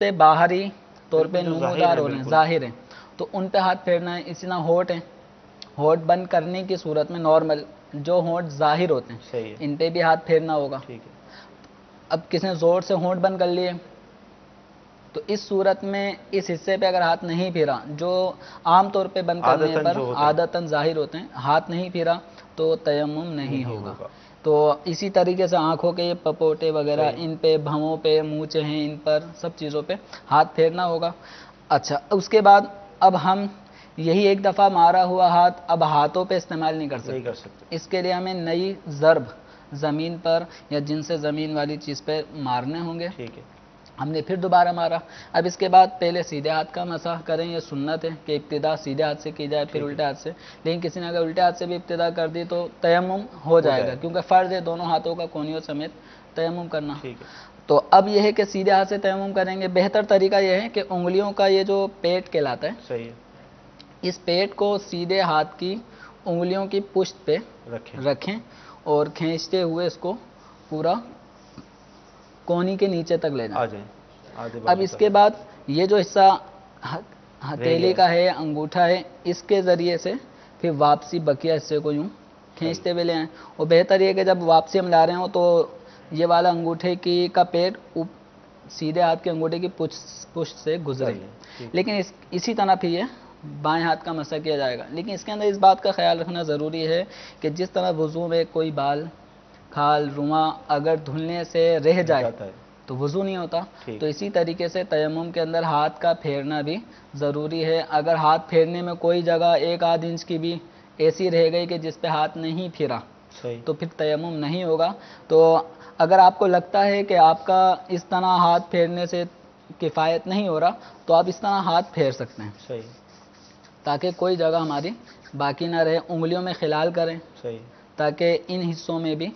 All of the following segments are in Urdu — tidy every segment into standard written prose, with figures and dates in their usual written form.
سے باہری طور پہ بالکل جو ظاہر نمودار ہے، ہو رہے ہیں، بالکل ظاہر ہیں، تو ان پہ ہاتھ پھیرنا ہے. اسی طرح ہونٹ ہیں، ہونٹ بند کرنے کی صورت میں نارمل جو ہونٹ ظاہر ہوتے ہیں صحیح ہے. ان پہ بھی ہاتھ پھیرنا ہوگا. ٹھیک ہے. اب کس نے زور سے ہونٹ بند کر لیے تو اس صورت میں اس حصے پہ اگر ہاتھ نہیں پھیرا جو عام طور پہ بند کرنے عادتاً پر جو ہوتے ہیں عادتاً ظاہر ہوتے ہیں، ہاتھ نہیں پھیرا تو تیمم نہیں ہوگا. تو اسی طریقے سے آنکھوں کے یہ پپوٹے وغیرہ صحیح. ان پہ، بھووں پہ، مونچھیں ہیں، ان پر سب چیزوں پہ ہاتھ پھیرنا ہوگا. اچھا اس کے بعد اب ہم یہی ایک دفعہ مارا ہوا ہاتھ اب ہاتھوں پہ استعمال نہیں کر سکتے. اس کے لیے ہمیں نئی ضرب زمین پر یا جن سے زمین والی چیز پہ مارنے ہوں گے. ٹھیک ہے. ہم نے پھر دوبارہ مارا. اب اس کے بعد پہلے سیدھے ہاتھ کا مسح کریں، یہ سنت ہے کہ ابتدا سیدھے ہاتھ سے کی جائے پھر ٹھیک ہے. الٹے ہاتھ سے. لیکن کسی نے اگر الٹے ہاتھ سے بھی ابتدا کر دی تو تیمم ہو جائے گا، کیونکہ فرض ہے دونوں ہاتھوں کا کونیوں سمیت تیمم کرنا. ٹھیک ہے. تو اب یہ ہے کہ سیدھے ہاتھ سے تیمم کریں گے. بہتر طریقہ یہ ہے کہ انگلیوں کا یہ جو پیٹ کہلاتا ہے، صحیح ہے، اس پیٹ کو سیدھے ہاتھ کی انگلیوں کی پشت پہ رکھیں اور کھینچتے ہوئے اس کو پورا کونی کے نیچے تک لے آ جائیں. جائیں آدھے اب بازو اس تک کے بعد یہ جو حصہ رہ ہتھیلی گیا کا ہے، انگوٹھا ہے، اس کے ذریعے سے پھر واپسی بقیہ حصے کو یوں کھینچتے ہوئے لے آئیں. اور بہتر یہ کہ جب واپسی ہم لا رہے ہوں تو یہ والا انگوٹھے کا پیٹ سیدھے ہاتھ کے انگوٹھے کی پشت سے گزرے. کر لیں. ٹھیک. لیکن اسی طرح پھر یہ بائیں ہاتھ کا مسح کیا جائے گا. لیکن اس کے اندر اس بات کا خیال رکھنا ضروری ہے کہ جس طرح وضو میں کوئی بال، کھال، رواں اگر دھلنے سے رہ جائے جاتا ہے. تو وضو نہیں ہوتا. ٹھیک. تو اسی طریقے سے تیمم کے اندر ہاتھ کا پھیرنا بھی ضروری ہے. اگر ہاتھ پھیرنے میں کوئی جگہ 1-8 انچ کی بھی ایسی رہ گئی کہ جس پہ ہاتھ نہیں پھرا صحیح. تو پھر تیمم نہیں ہوگا. تو اگر آپ کو لگتا ہے کہ آپ کا اس طرح ہاتھ پھیرنے سے کفایت نہیں ہو رہا تو آپ اس طرح ہاتھ پھیر سکتے ہیں صحیح. تاکہ کوئی جگہ ہماری باقی نہ رہے. انگلیوں میں خلال کریں صحیح. تاکہ ان حصوں میں بھی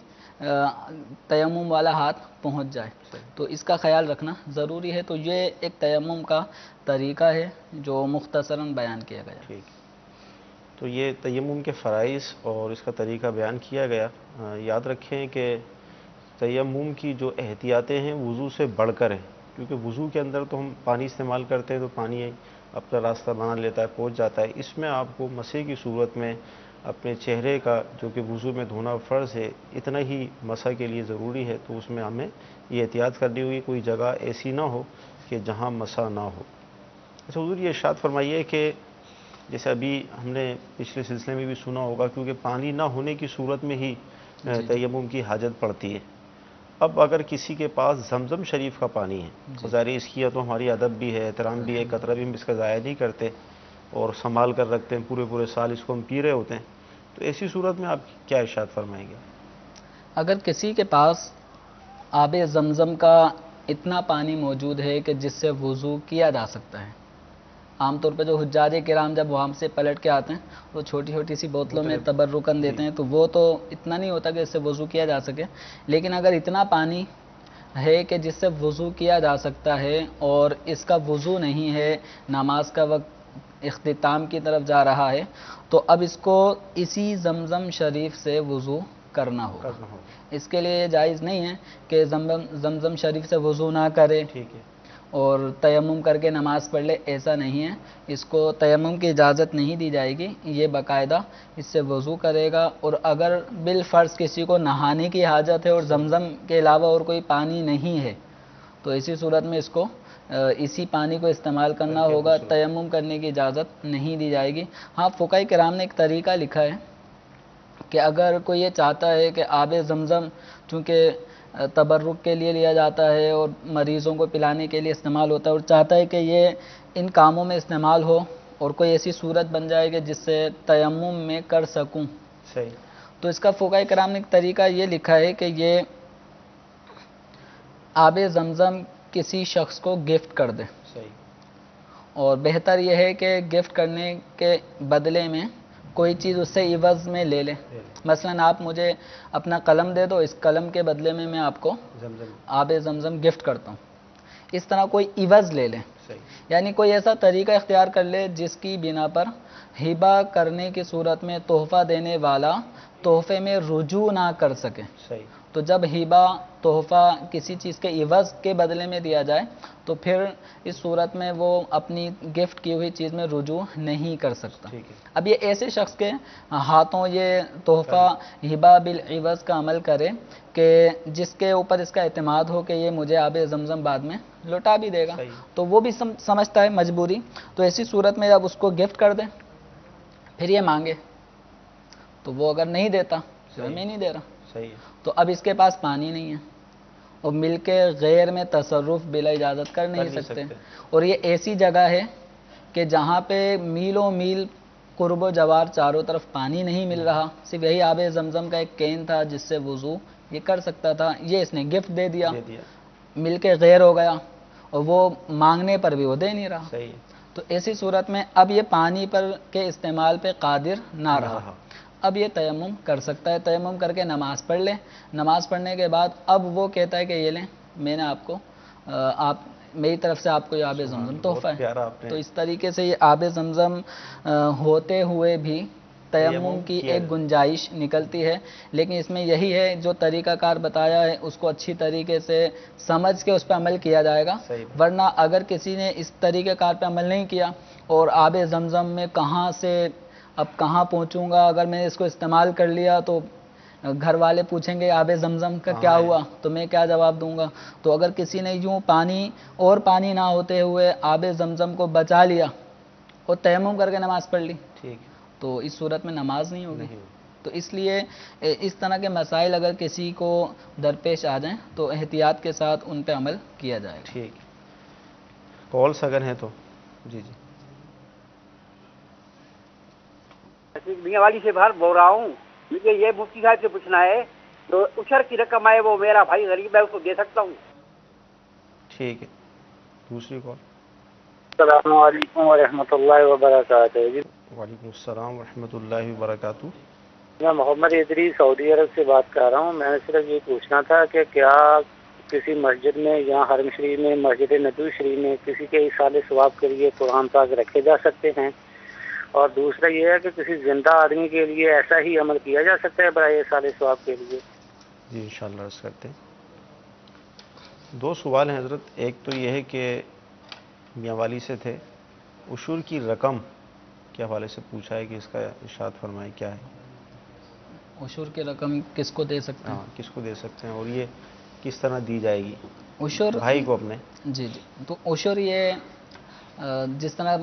تیمم والا ہاتھ پہنچ جائے. صحیح. تو اس کا خیال رکھنا ضروری ہے. تو یہ ایک تیمم کا طریقہ ہے جو مختصراً بیان کیا گیا. ٹھیک. تو یہ تیمم کے فرائض اور اس کا طریقہ بیان کیا گیا. یاد رکھیں کہ تیمم کی جو احتیاطیں ہیں وضو سے بڑھ کر ہیں، کیونکہ وضو کے اندر تو ہم پانی استعمال کرتے ہیں تو پانی اپنا راستہ بنا لیتا ہے، پہنچ جاتا ہے. اس میں آپ کو مسح کی صورت میں اپنے چہرے کا جو کہ وضو میں دھونا فرض ہے اتنا ہی مسح کے لیے ضروری ہے. تو اس میں ہمیں یہ احتیاط کرنی ہوگی کوئی جگہ ایسی نہ ہو کہ جہاں مسح نہ ہو. اچھا حضور یہ ارشاد فرمائیے کہ جیسے ابھی ہم نے پچھلے سلسلے میں بھی سنا ہوگا کیونکہ پانی نہ ہونے کی صورت میں ہی تیمم کی حاجت پڑتی ہے. اب اگر کسی کے پاس زمزم شریف کا پانی ہے، ظاہر اس کی تو ہماری ادب بھی ہے، احترام بھی ہے، قطرہ بھی ہم اس کا ضائع نہیں کرتے اور سنبھال کر رکھتے ہیں، پورے سال اس کو ہم پی رہے ہوتے ہیں. تو ایسی صورت میں آپ کیا ارشاد فرمائیں گے؟ اگر کسی کے پاس آب زمزم کا اتنا پانی موجود ہے کہ جس سے وضو کیا جا سکتا ہے، عام طور پہ جو حجاج کرام جب وہاں سے پلٹ کے آتے ہیں وہ چھوٹی چھوٹی سی بوتلوں میں تبرکن دیتے ہیں، تو وہ تو اتنا نہیں ہوتا کہ اس سے وضو کیا جا سکے. لیکن اگر اتنا پانی ہے کہ جس سے وضو کیا جا سکتا ہے اور اس کا وضو نہیں ہے، نماز کا وقت اختتام کی طرف جا رہا ہے، تو اب اس کو اسی زمزم شریف سے وضو کرنا ہوگا. اس کے لیے جائز نہیں ہے کہ زمزم شریف سے وضو نہ کرے ٹھیک ہے. اور تیمم کر کے نماز پڑھ لے، ایسا نہیں ہے. اس کو تیمم کی اجازت نہیں دی جائے گی. یہ باقاعدہ اس سے وضو کرے گا. اور اگر بالفرض کسی کو نہانے کی حاجت ہے اور زمزم کے علاوہ اور کوئی پانی نہیں ہے تو اسی صورت میں اس کو اسی پانی کو استعمال کرنا ہوگا. تیمم کرنے کی اجازت نہیں دی جائے گی. ہاں فقہاء کرام نے ایک طریقہ لکھا ہے کہ اگر کوئی یہ چاہتا ہے کہ آب زمزم چونکہ تبرک کے لیے لیا جاتا ہے اور مریضوں کو پلانے کے لیے استعمال ہوتا ہے اور چاہتا ہے کہ یہ ان کاموں میں استعمال ہو اور کوئی ایسی صورت بن جائے کہ جس سے تیمم میں کر سکوں، صحیح. تو اس کا فقہاء کرام نے ایک طریقہ یہ لکھا ہے کہ یہ آب زمزم کسی شخص کو گفٹ کر دے. صحیح. اور بہتر یہ ہے کہ گفٹ کرنے کے بدلے میں کوئی چیز اس سے عوض میں لے لے. مثلا آپ مجھے اپنا قلم دے دو، اس قلم کے بدلے میں آپ کو آب زمزم گفٹ کرتا ہوں. اس طرح کوئی عوض لے لیں، یعنی کوئی ایسا طریقہ اختیار کر لے جس کی بنا پر ہبہ کرنے کی صورت میں تحفہ دینے والا تحفے میں رجوع نہ کر سکے تو جب ہیبہ تحفہ کسی چیز کے عوض کے بدلے میں دیا جائے تو پھر اس صورت میں وہ اپنی گفٹ کی ہوئی چیز میں رجوع نہیں کر سکتا. ٹھیک ہے. اب یہ ایسے شخص کے ہاتھوں یہ تحفہ ہبہ بالعوض کا عمل کرے کہ جس کے اوپر اس کا اعتماد ہو کہ یہ مجھے آب زمزم بعد میں لوٹا بھی دے گا, تو وہ بھی سمجھتا ہے مجبوری, تو ایسی صورت میں جب اس کو گفٹ کر دے پھر یہ مانگے تو وہ اگر نہیں دیتا تو میں نہیں دے رہا. صحیح ہے. تو اب اس کے پاس پانی نہیں ہے اور مل کے غیر میں تصرف بلا اجازت کر نہیں سکتے, اور یہ ایسی جگہ ہے کہ جہاں پہ میلوں میل قرب و جوار چاروں طرف پانی نہیں مل رہا, صرف یہی آب زمزم کا ایک کین تھا جس سے وضو یہ کر سکتا تھا, یہ اس نے گفٹ دے دیا, مل کے غیر ہو گیا اور وہ مانگنے پر بھی وہ دے نہیں رہا. صحیح. تو ایسی صورت میں اب یہ پانی پر کے استعمال پہ قادر نہ رہا, اب یہ تیمم کر سکتا ہے, تیمم کر کے نماز پڑھ لے, نماز پڑھنے کے بعد اب وہ کہتا ہے کہ یہ لیں میں نے آپ کو میری طرف سے آپ کو یہ آب زمزم تحفہ ہے. تو اس طریقے سے یہ آب زمزم ہوتے ہوئے بھی تیمم کی ایک گنجائش نکلتی ہے, لیکن اس میں یہی ہے جو طریقہ کار بتایا ہے اس کو اچھی طریقے سے سمجھ کے اس پہ عمل کیا جائے گا, ورنہ اگر کسی نے اس طریقہ کار پہ عمل نہیں کیا اور آب زمزم میں کہاں سے اب کہاں پہنچوں گا, اگر میں نے اس کو استعمال کر لیا تو گھر والے پوچھیں گے آب زمزم کا کیا ہوا, تو میں کیا جواب دوں گا. تو اگر کسی نے یوں پانی نہ ہوتے ہوئے آب زمزم کو بچا لیا اور تیمم کر کے نماز پڑھ لی تو اس صورت میں نماز نہیں ہوگی. تو اس لیے اس طرح کے مسائل اگر کسی کو درپیش آ جائیں تو احتیاط کے ساتھ ان پہ عمل کیا جائے گا. ٹھیک. کالس اگر ہیں تو جی جی. میاں والی سے باہر بول رہا ہوں, مجھے یہ مفتی صاحب سے پوچھنا ہے تو اشر کی رقم ہے وہ میرا بھائی غریب ہے اس کو دے سکتا ہوں؟ ٹھیک ہے. دوسری کال. السلام علیکم ورحمۃ اللہ وبرکاتہ. جی وعلیکم السلام ورحمۃ اللہ وبرکاتہ. میں محمد ادریس سعودی عرب سے بات کر رہا ہوں. میں نے صرف یہ پوچھنا تھا کہ کیا کسی مسجد میں یا حرم شریف میں, مسجد نبوی شریف میں کسی کے ایصال ثواب کے لیے قرآن پاک رکھے جا سکتے ہیں؟ اور دوسرا یہ ہے کہ کسی زندہ آدمی کے لیے ایسا ہی عمل کیا جا سکتا ہے برائے ایصال ثواب کے لیے؟ جی انشاءاللہ عرض کرتے ہیں. دو سوال ہیں حضرت. ایک تو یہ ہے کہ میاں والی سے تھے, عشور کی رقم کے حوالے سے پوچھا ہے کہ اس کا ارشاد فرمائے کیا ہے. عشور کی رقم کس کو دے سکتے ہیں؟ کس کو دے سکتے ہیں اور یہ کس طرح دی جائے گی عشور بھائی کو اپنے؟ جی جی. تو عشور یہ جس طرح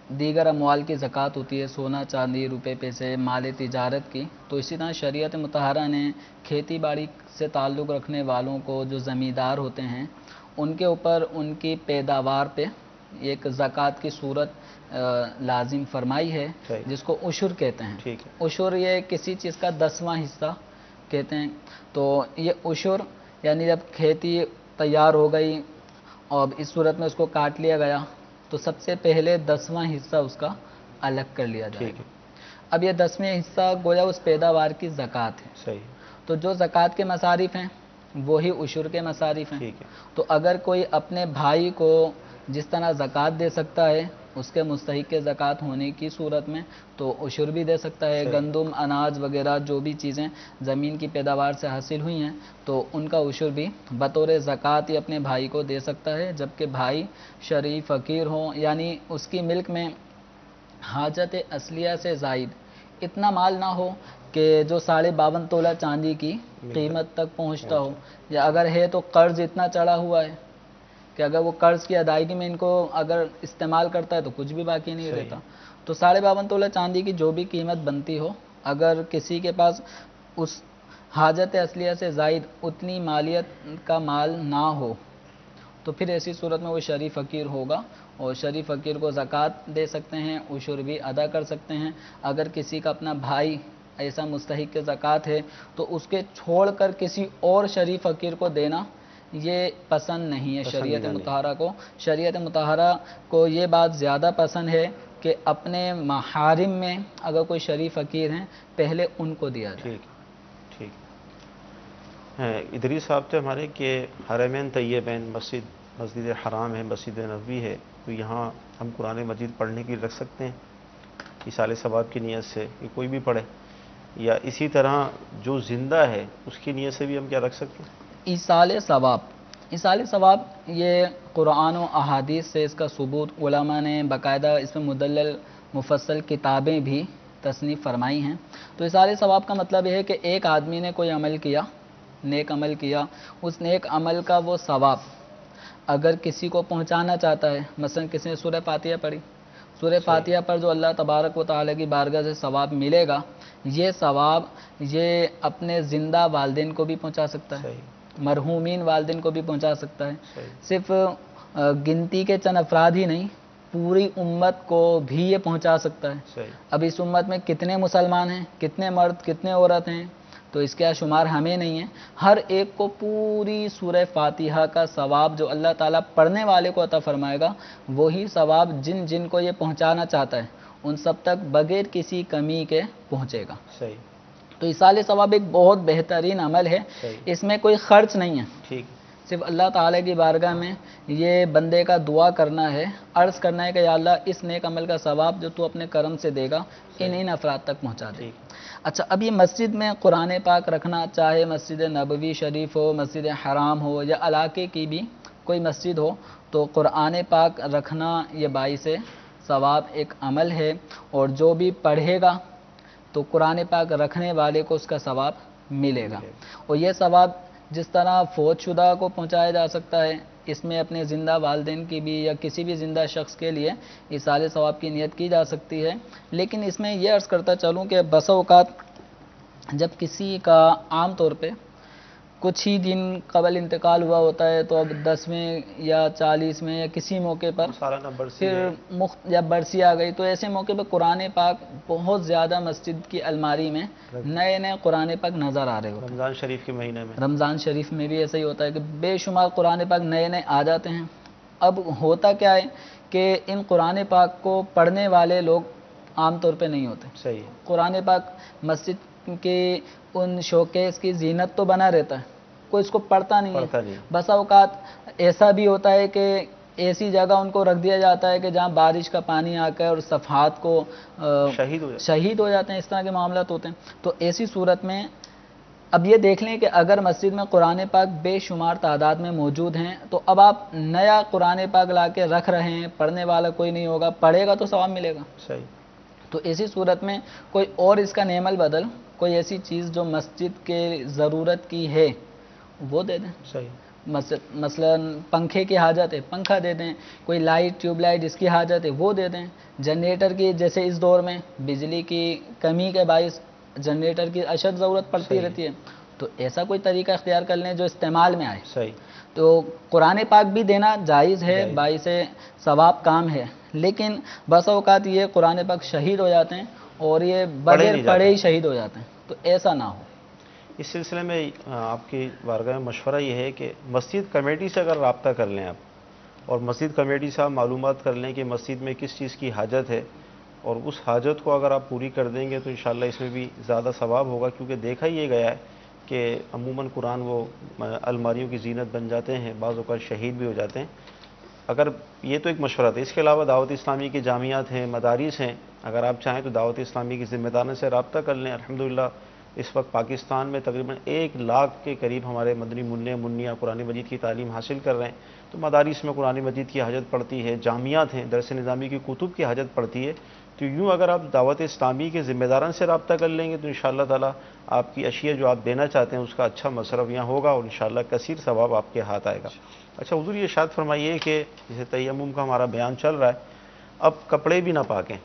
دیگر اموال کی زکوٰۃ ہوتی ہے, سونا چاندی روپے پیسے مال تجارت کی, تو اسی طرح شریعت مطہرہ نے کھیتی باڑی سے تعلق رکھنے والوں کو جو زمیندار ہوتے ہیں ان کے اوپر ان کی پیداوار پہ ایک زکوٰۃ کی صورت لازم فرمائی ہے جس کو عشر کہتے ہیں. عشر یہ کسی چیز کا 10واں حصہ کہتے ہیں. تو یہ عشر یعنی جب کھیتی تیار ہو گئی اور اس صورت میں اس کو کاٹ لیا گیا تو سب سے پہلے 10واں حصہ اس کا الگ کر لیا جائے گا. اب یہ 10واں حصہ گویا اس پیداوار کی زکوٰۃ ہے. صحیح. تو جو زکوٰۃ کے مصارف ہیں وہی عشر کے مصارف ہیں. تو اگر کوئی اپنے بھائی کو جس طرح زکوٰۃ دے سکتا ہے اس کے مستحق کے زکوٰۃ ہونے کی صورت میں تو عشر بھی دے سکتا ہے. گندم اناج وغیرہ جو بھی چیزیں زمین کی پیداوار سے حاصل ہوئی ہیں تو ان کا عشر بھی بطور زکوٰۃ ہی اپنے بھائی کو دے سکتا ہے, جبکہ بھائی شریف فقیر ہوں یعنی اس کی ملک میں حاجت اصلیہ سے زائد اتنا مال نہ ہو کہ جو 52.5 تولہ چاندی کی قیمت تک پہنچتا ہو, یا اگر ہے تو قرض اتنا چڑھا ہوا ہے کہ اگر وہ قرض کی ادائیگی میں ان کو اگر استعمال کرتا ہے تو کچھ بھی باقی نہیں رہتا. تو 52.5 تولہ چاندی کی جو بھی قیمت بنتی ہو اگر کسی کے پاس اس حاجت اصلیہ سے زائد اتنی مالیت کا مال نہ ہو تو پھر ایسی صورت میں وہ شریف فقیر ہوگا اور شریف فقیر کو زکوٰۃ دے سکتے ہیں, عشر بھی ادا کر سکتے ہیں. اگر کسی کا اپنا بھائی ایسا مستحق کے زکوٰۃ ہے تو اس کے چھوڑ کر کسی اور شریف فقیر کو دینا یہ پسند نہیں ہے شریعت مطہرہ کو. شریعت مطہرہ کو یہ بات زیادہ پسند ہے کہ اپنے محارم میں اگر کوئی شریف فقیر ہیں پہلے ان کو دیا جائے. ٹھیک. ادریس صاحب تھے ہمارے کہ حرمین طیبین مسجد حرام ہے, مسجد نبوی ہے, تو یہاں ہم قرآن مجید پڑھنے کی رکھ سکتے ہیں ایصال ثواب کی نیت سے کہ کوئی بھی پڑھے؟ یا اسی طرح جو زندہ ہے اس کی نیت سے بھی ہم کیا رکھ سکتے ہیں؟ ایصال ثواب، ایصال ثواب یہ قرآن و احادیث سے اس کا ثبوت، علماء نے باقاعدہ اس میں مدلل مفصل کتابیں بھی تصنیف فرمائی ہیں۔ تو ایصال ثواب کا مطلب یہ ہے کہ ایک آدمی نے کوئی عمل کیا، نیک عمل کیا، اس نیک عمل کا وہ ثواب اگر کسی کو پہنچانا چاہتا ہے، مثلا کسی نے سورہ فاتحہ پڑھی، سورہ فاتحہ پر جو اللہ تبارک و تعالیٰ کی بارگاہ سے ثواب ملے گا، یہ ثواب یہ اپنے زندہ والدین کو بھی پہنچا سکتا ہے، صحیح، مرحومین والدین کو بھی پہنچا سکتا ہے، صحیح، صرف گنتی کے چند افراد ہی نہیں، پوری امت کو بھی یہ پہنچا سکتا ہے۔ صحیح، اب اس امت میں کتنے مسلمان ہیں، کتنے مرد، کتنے عورت ہیں، تو اس کا شمار ہمیں نہیں ہے، ہر ایک کو پوری سورہ فاتحہ کا ثواب جو اللہ تعالیٰ پڑھنے والے کو عطا فرمائے گا، وہی ثواب جن جن کو یہ پہنچانا چاہتا ہے ان سب تک بغیر کسی کمی کے پہنچے گا۔ صحیح، تو ایصال ثواب ایک بہت بہترین عمل ہے، صحیح، اس میں کوئی خرچ نہیں ہے، ٹھیک، صرف اللہ تعالیٰ کی بارگاہ میں یہ بندے کا دعا کرنا ہے، عرض کرنا ہے کہ یا اللہ اس نیک عمل کا ثواب جو تو اپنے کرم سے دے گا ان افراد تک پہنچا دے۔ ٹھیک، اچھا، اب یہ مسجد میں قرآن پاک رکھنا، چاہے مسجد نبوی شریف ہو، مسجد حرام ہو یا علاقے کی بھی کوئی مسجد ہو، تو قرآن پاک رکھنا یہ باعث ثواب ایک عمل ہے، اور جو بھی پڑھے گا تو قرآن پاک رکھنے والے کو اس کا ثواب ملے گا، اور یہ ثواب جس طرح فوت شدہ کو پہنچایا جا سکتا ہے، اس میں اپنے زندہ والدین کی بھی یا کسی بھی زندہ شخص کے لیے ایصال ثواب کی نیت کی جا سکتی ہے۔ لیکن اس میں یہ عرض کرتا چلوں کہ بسا اوقات جب کسی کا عام طور پہ کچھ ہی دن قبل انتقال ہوا ہوتا ہے، تو اب 10ویں یا 40ویں یا کسی موقع پر سالانہ برسی پھر ہے، یا برسی آ گئی، تو ایسے موقع پہ قرآن پاک بہت زیادہ مسجد کی الماری میں نئے نئے قرآن پاک نظر آ رہے ہوتے ہیں۔ رمضان شریف کے مہینے میں رمضان شریف میں بھی ایسا ہی ہوتا ہے کہ بے شمار قرآن پاک نئے نئے آ جاتے ہیں۔ اب ہوتا کیا ہے کہ ان قرآن پاک کو پڑھنے والے لوگ عام طور پہ نہیں ہوتے۔ صحیح، قرآن پاک مسجد کے ان شوکیس کی زینت تو بنا رہتا ہے، کوئی اس کو پڑھتا نہیں پڑھتا ہے۔ نہیں، بسا اوقات ایسا بھی ہوتا ہے کہ ایسی جگہ ان کو رکھ دیا جاتا ہے کہ جہاں بارش کا پانی آ کر صفحات کو شہید ہو جاتے ہیں، اس طرح کے معاملات ہوتے ہیں۔ تو ایسی صورت میں اب یہ دیکھ لیں کہ اگر مسجد میں قرآن پاک بے شمار تعداد میں موجود ہیں، تو اب آپ نیا قرآن پاک لا کے رکھ رہے ہیں، پڑھنے والا کوئی نہیں ہوگا، پڑھے گا تو ثواب ملے گا۔ صحیح، تو ایسی صورت میں کوئی اور اس کا نعم البدل، کوئی ایسی چیز جو مسجد کے ضرورت کی ہے وہ دے دیں۔ صحیح، مثلا پنکھے کی حاجت ہے، پنکھا دے دیں، کوئی لائٹ ٹیوب لائٹ اس کی حاجت ہے وہ دے دیں، جنریٹر کی جیسے اس دور میں بجلی کی کمی کے باعث جنریٹر کی اشد ضرورت پڑتی رہتی ہے، تو ایسا کوئی طریقہ اختیار کر لیں جو استعمال میں آئے۔ صحیح، تو قرآن پاک بھی دینا جائز ہے، باعث ثواب کام ہے، لیکن بسا اوقات یہ قرآن پاک شہید ہو جاتے ہیں اور یہ بغیر پڑھے ہی شہید ہو جاتے ہیں، تو ایسا نہ ہو۔ اس سلسلے میں آپ کی بارگاہ میں مشورہ یہ ہے کہ مسجد کمیٹی سے اگر رابطہ کر لیں آپ، اور مسجد کمیٹی سے آپ معلومات کر لیں کہ مسجد میں کس چیز کی حاجت ہے، اور اس حاجت کو اگر آپ پوری کر دیں گے تو انشاءاللہ اس میں بھی زیادہ ثواب ہوگا، کیونکہ دیکھا یہ گیا ہے کہ عموماً قرآن وہ الماریوں کی زینت بن جاتے ہیں، بعض اوقات شہید بھی ہو جاتے ہیں۔ اگر یہ تو ایک مشورہ تھا، اس کے علاوہ دعوت اسلامی کی جامعات ہیں، مدارس ہیں، اگر آپ چاہیں تو دعوت اسلامی کی ذمہ داروں سے رابطہ کر لیں۔ الحمدللہ اس وقت پاکستان میں تقریباً 1 لاکھ کے قریب ہمارے مدنی منع منیا قرآن مجید کی تعلیم حاصل کر رہے ہیں، تو مدارس میں قرآن مجید کی حاجت پڑتی ہے، جامعات ہیں، درس نظامی کی کتب کی حاجت پڑتی ہے، تو یوں اگر آپ دعوت اسلامی کے ذمہ داروں سے رابطہ کر لیں گے تو انشاءاللہ تعالی آپ کی اشیاء جو آپ دینا چاہتے ہیں اس کا اچھا مصرف یہاں ہوگا، اور انشاءاللہ کثیر ثواب آپ کے ہاتھ آئے گا۔ اچھا حضور، یہ ارشاد فرمائیے کہ جیسے تیمم کا ہمارا بیان چل رہا ہے، اب کپڑے بھی نہ پاکیں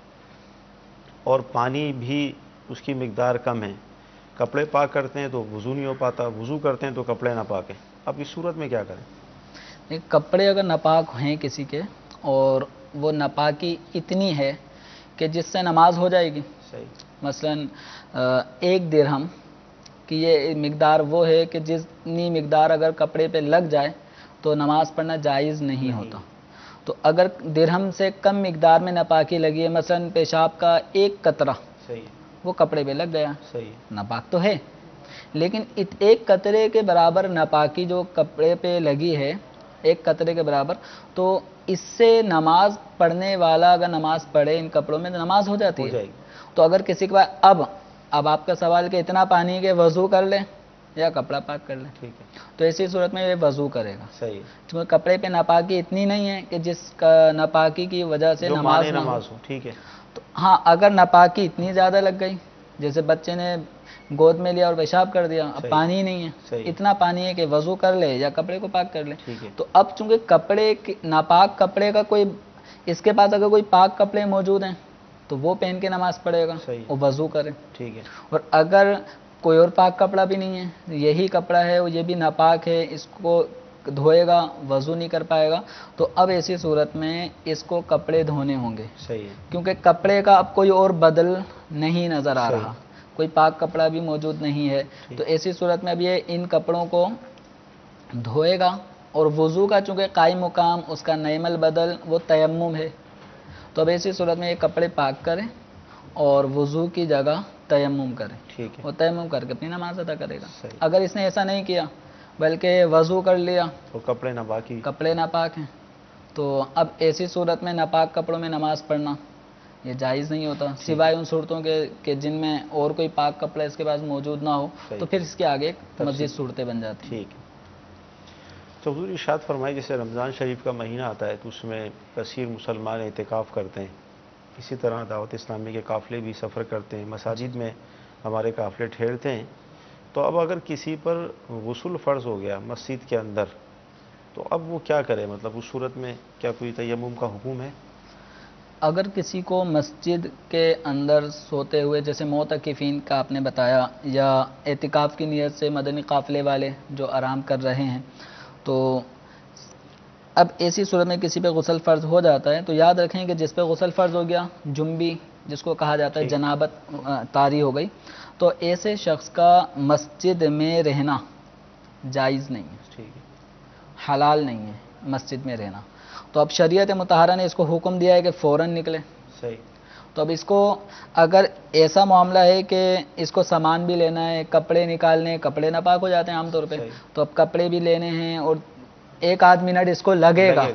اور پانی بھی اس کی مقدار کم ہے، کپڑے پاک کرتے ہیں تو وضو نہیں ہو پاتا، وضو کرتے ہیں تو کپڑے نہ پاکیں، اب اس صورت میں کیا کریں؟ کپڑے اگر ناپاک ہیں کسی کے اور وہ ناپاکی اتنی ہے کہ جس سے نماز ہو جائے گی، صحیح، مثلا 1 درہم کی یہ مقدار وہ ہے کہ جتنی مقدار اگر کپڑے پہ لگ جائے تو نماز پڑھنا جائز نہیں ہوتا، تو اگر درہم سے کم مقدار میں ناپاکی لگی ہے، مثلا پیشاب کا 1 قطرہ صحیح، وہ کپڑے پہ لگ گیا، صحیح، ناپاک تو ہے، لیکن 1 قطرے کے برابر ناپاکی جو کپڑے پہ لگی ہے، 1 قطرے کے برابر، تو اس سے نماز پڑھنے والا اگر نماز پڑھے ان کپڑوں میں تو نماز ہو جاتی ہے۔ تو اگر کسی کے پاس اب اب آپ کا سوال کہ اتنا پانی کے وضو کر لیں یا کپڑا پاک کر لیں، ٹھیک ہے، تو ایسی صورت میں یہ وضو کرے گا، صحیح ہے، کیونکہ کپڑے پہ ناپاکی اتنی نہیں ہے کہ جس کا ناپاکی کی وجہ سے جو نماز مانے نہ ہو۔ نماز ہو، ٹھیک ہے، تو ہاں اگر ناپاکی اتنی زیادہ لگ گئی، جیسے بچے نے گود میں لیا اور پیشاب کر دیا، اب صحیح، پانی ہی نہیں ہے، صحیح، اتنا پانی ہے کہ وضو کر لے یا کپڑے کو پاک کر لے، ٹھیک ہے، تو اب چونکہ ناپاک کپڑے کا کوئی، اس کے پاس اگر کوئی پاک کپڑے موجود ہیں تو وہ پہن کے نماز پڑھے گا صحیح، اور وضو کرے، ٹھیک ہے، اور اگر کوئی اور پاک کپڑا بھی نہیں ہے، یہی کپڑا ہے اور یہ بھی ناپاک ہے، اس کو دھوئے گا وضو نہیں کر پائے گا، تو اب ایسی صورت میں اس کو کپڑے دھونے ہوں گے، صحیح ہے، کیونکہ کپڑے کا اب کوئی اور بدل نہیں نظر آ صحیح، رہا، کوئی پاک کپڑا بھی موجود نہیں ہے، ٹھیک، تو ایسی صورت میں اب یہ ان کپڑوں کو دھوئے گا، اور وضو کا چونکہ قائم مقام اس کا نعم البدل وہ تیمم ہے، تو اب ایسی صورت میں یہ کپڑے پاک کریں اور وضو کی جگہ تیمم کریں، ٹھیک ہے، اور تیمم کر کے اپنی نماز ادا کرے گا۔ صحیح، اگر اس نے ایسا نہیں کیا بلکہ وضو کر لیا، تو کپڑے نہ باقی، کپڑے ناپاک ہیں، تو اب ایسی صورت میں ناپاک کپڑوں میں نماز پڑھنا یہ جائز نہیں ہوتا، سوائے ان صورتوں کے کہ جن میں اور کوئی پاک کپڑا اس کے پاس موجود نہ ہو، صحیح، تو پھر اس کے آگے تفصیل، مزید صورتیں بن جاتی ہیں۔ ٹھیک ہے۔ تو حضور ارشاد فرمائے جیسے رمضان شریف کا مہینہ آتا ہے تو اس میں کثیر مسلمان اعتکاف کرتے ہیں، اسی طرح دعوت اسلامی کے قافلے بھی سفر کرتے ہیں، مساجد میں ہمارے قافلے ٹھہرتے ہیں، تو اب اگر کسی پر غسل فرض ہو گیا مسجد کے اندر تو اب وہ کیا کرے؟ مطلب اس صورت میں کیا کوئی تیمم کا حکم ہے؟ اگر کسی کو مسجد کے اندر سوتے ہوئے، جیسے معتکفین کا آپ نے بتایا، یا اعتکاف کی نیت سے مدنی قافلے والے جو آرام کر رہے ہیں، تو اب ایسی صورت میں کسی پہ غسل فرض ہو جاتا ہے تو یاد رکھیں کہ جس پہ غسل فرض ہو گیا، جنبی جس کو کہا جاتا ہے، ٹھیک، جنابت طاری ہو گئی، تو ایسے شخص کا مسجد میں رہنا جائز نہیں ہے، ٹھیک ہے، حلال نہیں ہے مسجد میں رہنا، تو اب شریعت مطہرہ نے اس کو حکم دیا ہے کہ فوراً نکلے، صحیح، تو اب اس کو اگر ایسا معاملہ ہے کہ اس کو سامان بھی لینا ہے، کپڑے نکالنے، کپڑے ناپاک ہو جاتے ہیں عام طور پہ، صحیح، تو اب کپڑے بھی لینے ہیں اور ایک آدھ منٹ اس کو لگے گا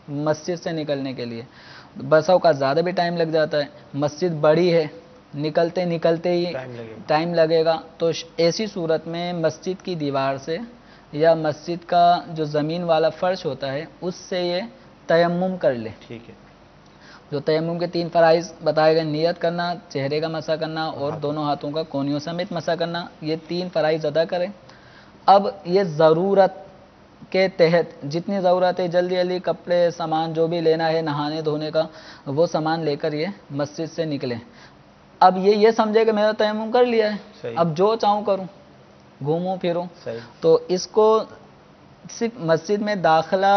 مسجد سے نکلنے کے لیے، بس اوقات زیادہ بھی ٹائم لگ جاتا ہے، مسجد بڑی ہے، نکلتے نکلتے ہی ٹائم لگے گا، ٹائم لگے گا، تو ایسی صورت میں مسجد کی دیوار سے یا مسجد کا جو زمین والا فرش ہوتا ہے اس سے یہ تیمم کر لے۔ ٹھیک ہے، جو تیمم کے 3 فرائض بتائے گئے، نیت کرنا، چہرے کا مسح کرنا اور دونوں ہاتھوں کا کونیوں سمیت مسح کرنا، یہ 3 فرائض ادا کریں۔ اب یہ ضرورت کے تحت جتنی ضرورت ہے، جلدی جلدی کپڑے سامان جو بھی لینا ہے نہانے دھونے کا، وہ سامان لے کر یہ مسجد سے نکلیں۔ اب یہ سمجھے کہ میں نے تیمم کر لیا ہے، صحیح، اب جو چاہوں کروں، گھوموں پھروں، صحیح، تو اس کو صرف مسجد میں داخلہ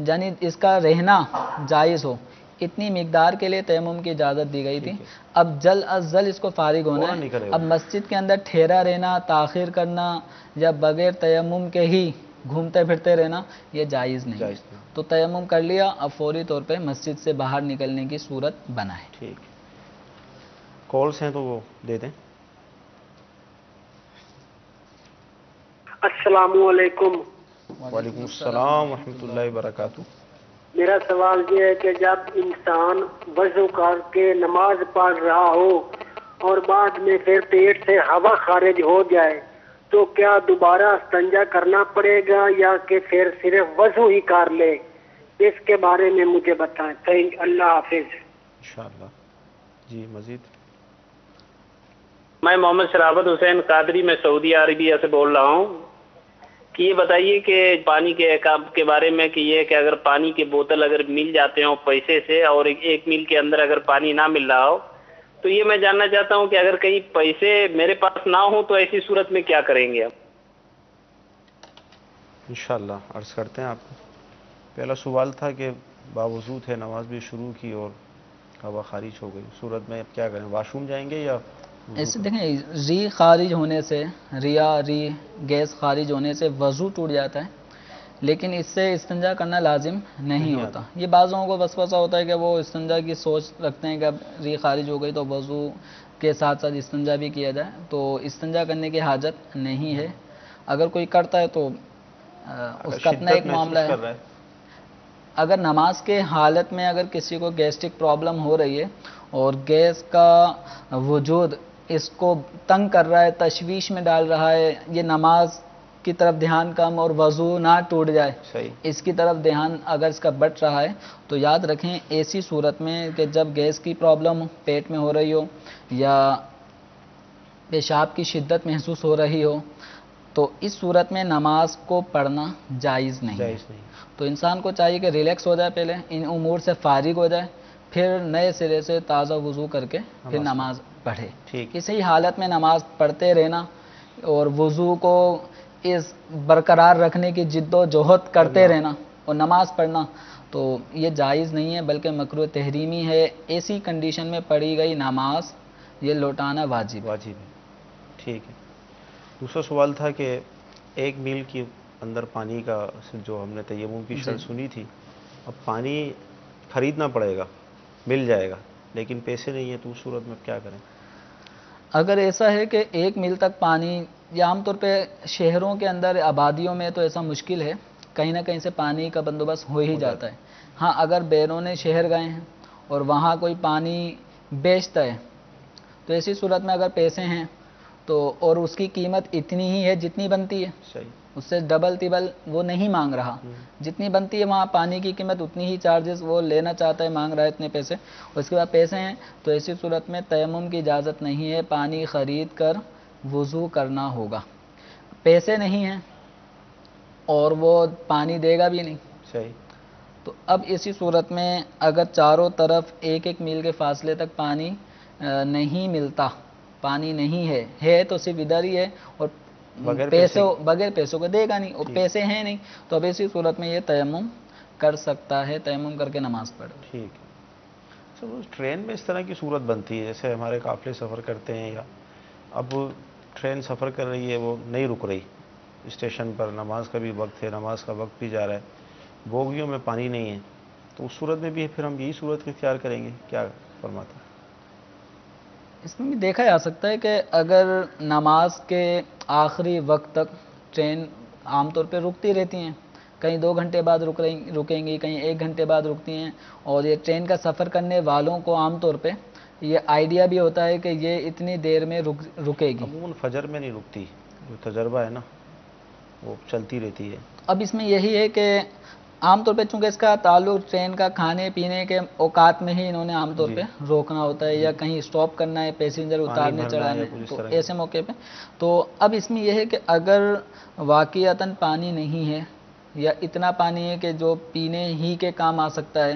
یعنی اس کا رہنا جائز ہو، اتنی مقدار کے لیے تیمم کی اجازت دی گئی تھی۔ ٹھیک ہے، اب جلد از جلد اس کو فارغ ہونا فوراً ہے، نکلے گا، اب مسجد کے اندر ٹھہرا رہنا، تاخیر کرنا یا بغیر تیمم کے ہی گھومتے پھرتے رہنا یہ جائز نہیں ہے، جائز نہیں، تو تیمم کر لیا، اب فوری طور پہ مسجد سے باہر نکلنے کی صورت بنائے۔ ٹھیک، کالس ہیں تو وہ دے دیں۔ السلام علیکم۔ وعلیکم السلام ورحمۃ اللہ وبرکاتہ۔ میرا سوال یہ ہے کہ جب انسان وضو کر کے نماز پڑھ رہا ہو اور بعد میں پھر پیٹ سے ہوا خارج ہو جائے تو کیا دوبارہ استنجا کرنا پڑے گا یا کہ پھر صرف وضو ہی کر لے؟ اس کے بارے میں مجھے بتائیں۔ اللہ حافظ۔ انشاءاللہ، جی مزید۔ میں محمد شرافت حسین قادری، میں سعودی عربیہ سے بول رہا ہوں کہ یہ بتائیے کہ پانی کے احکام کے بارے میں کہ یہ کہ اگر پانی کی بوتل اگر مل جاتے ہوں پیسے سے اور 1 میل کے اندر اگر پانی نہ مل رہا ہو تو یہ میں جاننا چاہتا ہوں کہ اگر کہیں پیسے میرے پاس نہ ہوں تو ایسی صورت میں کیا کریں گے ہم؟ انشاءاللہ عرض کرتے ہیں آپ کو۔ پہلا سوال تھا کہ باوضو تھے، نماز بھی شروع کی اور ہوا خارج ہو گئی، صورت میں اب کیا کریں؟ واش روم جائیں گے یا ایسے دیکھیں، ری خارج ہونے سے، ری گیس خارج ہونے سے وضو ٹوٹ جاتا ہے، لیکن اس سے استنجا کرنا لازم نہیں ہوتا۔ یہ بعض لوگوں کو وسوسہ ہوتا ہے کہ وہ استنجا کی سوچ رکھتے ہیں کہ اب ری خارج ہو گئی تو وضو کے ساتھ ساتھ استنجا بھی کیا جائے، تو استنجا کرنے کی حاجت نہیں ہے۔ اگر کوئی کرتا ہے تو اس کا اپنا ایک معاملہ ہے۔ اگر نماز کے حالت میں اگر کسی کو گیسٹرک پرابلم ہو رہی ہے اور گیس کا وجود اس کو تنگ کر رہا ہے، تشویش میں ڈال رہا ہے، یہ نماز کی طرف دھیان کم اور وضو نہ ٹوٹ جائے، صحیح. اس کی طرف دھیان اگر اس کا بٹ رہا ہے تو یاد رکھیں ایسی صورت میں کہ جب گیس کی پرابلم پیٹ میں ہو رہی ہو یا پیشاب کی شدت محسوس ہو رہی ہو تو اس صورت میں نماز کو پڑھنا جائز نہیں ہے. تو انسان کو چاہیے کہ ریلیکس ہو جائے، پہلے ان امور سے فارغ ہو جائے، پھر نئے سرے سے تازہ وضو کر کے پھر نماز پڑھے. اسی حالت میں نماز پڑھتے رہنا اور وضو کو اس برقرار رکھنے کی جد و جہد کرتے رہنا اور نماز پڑھنا تو یہ جائز نہیں ہے، بلکہ مکروہ تحریمی ہے. ایسی کنڈیشن میں پڑھی گئی نماز یہ لوٹانا واجب ہے. ٹھیک ہے. دوسرا سوال تھا کہ 1 میل کے اندر پانی کا جو ہم نے تیمم کی شرط سنی تھی، اب پانی خریدنا پڑے گا، مل جائے گا لیکن پیسے نہیں ہیں، تو اس صورت میں کیا کریں؟ اگر ایسا ہے کہ 1 میل تک پانی، یا عام طور پہ شہروں کے اندر آبادیوں میں تو ایسا مشکل ہے، کہیں نہ کہیں سے پانی کا بندوبست ہو ہی جاتا ہے. ہاں اگر بیرون شہر گئے ہیں اور وہاں کوئی پانی بیچتا ہے تو ایسی صورت میں اگر پیسے ہیں تو اور اس کی قیمت اتنی ہی ہے جتنی بنتی ہے، صحیح. اس سے ڈبل ٹبل وہ نہیں مانگ رہا، جتنی بنتی ہے وہاں پانی کی قیمت اتنی ہی چارجز وہ لینا چاہتا ہے، مانگ رہا ہے اتنے پیسے، اس کے بعد پیسے ہیں تو ایسی صورت میں تیمم کی اجازت نہیں ہے، پانی خرید کر وضو کرنا ہوگا. پیسے نہیں ہیں اور وہ پانی دے گا بھی نہیں، صحیح. تو اب اسی صورت میں اگر چاروں طرف 1 میل کے فاصلے تک پانی نہیں ملتا، پانی نہیں ہے تو صرف ادھر ہی ہے اور بغیر پیسوں کو دے گا نہیں، اور پیسے ہیں نہیں تو اب اسی صورت میں یہ تیمم کر سکتا ہے، تیمم کر کے نماز پڑھے. ٹھیک ہے. ٹرین میں اس طرح کی صورت بنتی ہے جیسے ہمارے قافلے سفر کرتے ہیں، یا اب ٹرین سفر کر رہی ہے، وہ نہیں رک رہی اسٹیشن پر، نماز کا بھی وقت ہے، نماز کا وقت بھی جا رہا ہے، بوگیوں میں پانی نہیں ہے، تو اس صورت میں بھی پھر ہم یہی صورت اختیار کریں گے؟ کیا فرماتے ہیں؟ اس میں بھی دیکھا جا سکتا ہے کہ اگر نماز کے آخری وقت تک ٹرین عام طور پہ رکتی رہتی ہیں، کہیں 2 گھنٹے بعد رکیں گی، کہیں 1 گھنٹے بعد رکتی ہیں، اور یہ ٹرین کا سفر کرنے والوں کو عام طور پہ یہ آئیڈیا بھی ہوتا ہے کہ یہ اتنی دیر میں رکے گی. عموماً فجر میں نہیں رکتی، جو تجربہ ہے نا وہ چلتی رہتی ہے. اب اس میں یہی ہے کہ عام طور پہ چونکہ اس کا تعلق ٹرین کا کھانے پینے کے اوقات میں ہی انہوں نے عام طور پہ روکنا ہوتا ہے، یا کہیں اسٹاپ کرنا ہے، پیسنجر اتارنے چڑھانے، تو ایسے موقع پہ تو اب اس میں یہ ہے کہ اگر واقعتاً پانی نہیں ہے یا اتنا پانی ہے کہ جو پینے ہی کے کام آ سکتا ہے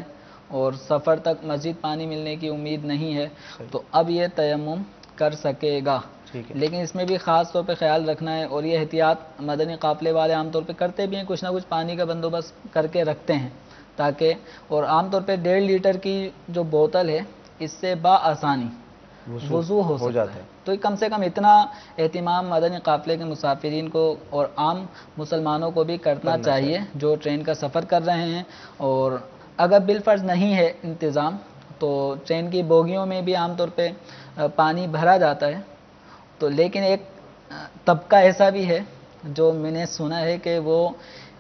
اور سفر تک مزید پانی ملنے کی امید نہیں ہے تو اب یہ تیمم کر سکے گا. لیکن اس میں بھی خاص طور پہ خیال رکھنا ہے، اور یہ احتیاط مدنی قافلے والے عام طور پہ کرتے بھی ہیں، کچھ نہ کچھ پانی کا بندوبست کر کے رکھتے ہیں تاکہ، اور عام طور پہ 1.5 لیٹر کی جو بوتل ہے اس سے بآسانی وضو ہو جاتا ہے. تو کم سے کم اتنا اہتمام مدنی قافلے کے مسافرین کو اور عام مسلمانوں کو بھی کرنا چاہیے جو ٹرین کا سفر کر رہے ہیں. اور اگر بالفرض نہیں ہے انتظام تو ٹرین کی بوگیوں میں بھی عام طور پہ پانی بھرا جاتا ہے، تو لیکن ایک طبقہ ایسا بھی ہے جو میں نے سنا ہے کہ وہ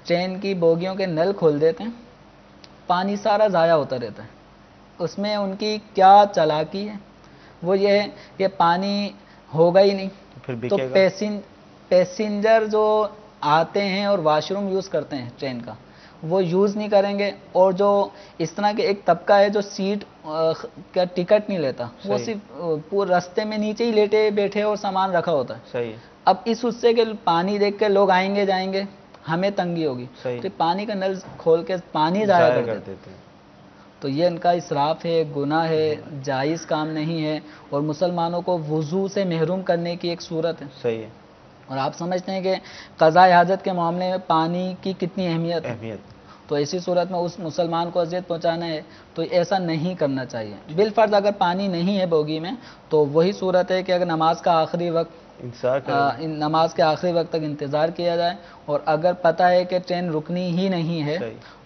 ٹرین کی بوگیوں کے نل کھول دیتے ہیں، پانی سارا ضائع ہوتا رہتا ہے. اس میں ان کی کیا چالاکی ہے، وہ یہ ہے کہ پانی ہوگا ہی نہیں تو پیسنجر جو آتے ہیں اور واش روم یوز کرتے ہیں ٹرین کا وہ یوز نہیں کریں گے، اور جو اس طرح کے ایک طبقہ ہے جو سیٹ کا ٹکٹ نہیں لیتا، وہ صرف پورے راستے میں نیچے ہی لیٹے بیٹھے اور سامان رکھا ہوتا ہے. اب اس حصے کے پانی دیکھ کے لوگ آئیں گے جائیں گے، ہمیں تنگی ہوگی، تو پانی کا نل کھول کے پانی ضائع کر دیتے ہیں. تو یہ ان کا اسراف ہے، گناہ ہے، جائز کام نہیں ہے، اور مسلمانوں کو وضو سے محروم کرنے کی ایک صورت ہے. صحیح ہے. اور آپ سمجھتے ہیں کہ قضاء حاجت کے معاملے میں پانی کی کتنی اہمیت ہے، تو ایسی صورت میں اس مسلمان کو اذیت پہنچانا ہے تو ایسا نہیں کرنا چاہیے. بالفرض اگر پانی نہیں ہے بوگی میں تو وہی صورت ہے کہ اگر نماز کے آخری وقت تک انتظار کیا جائے، اور اگر پتہ ہے کہ ٹرین رکنی ہی نہیں ہے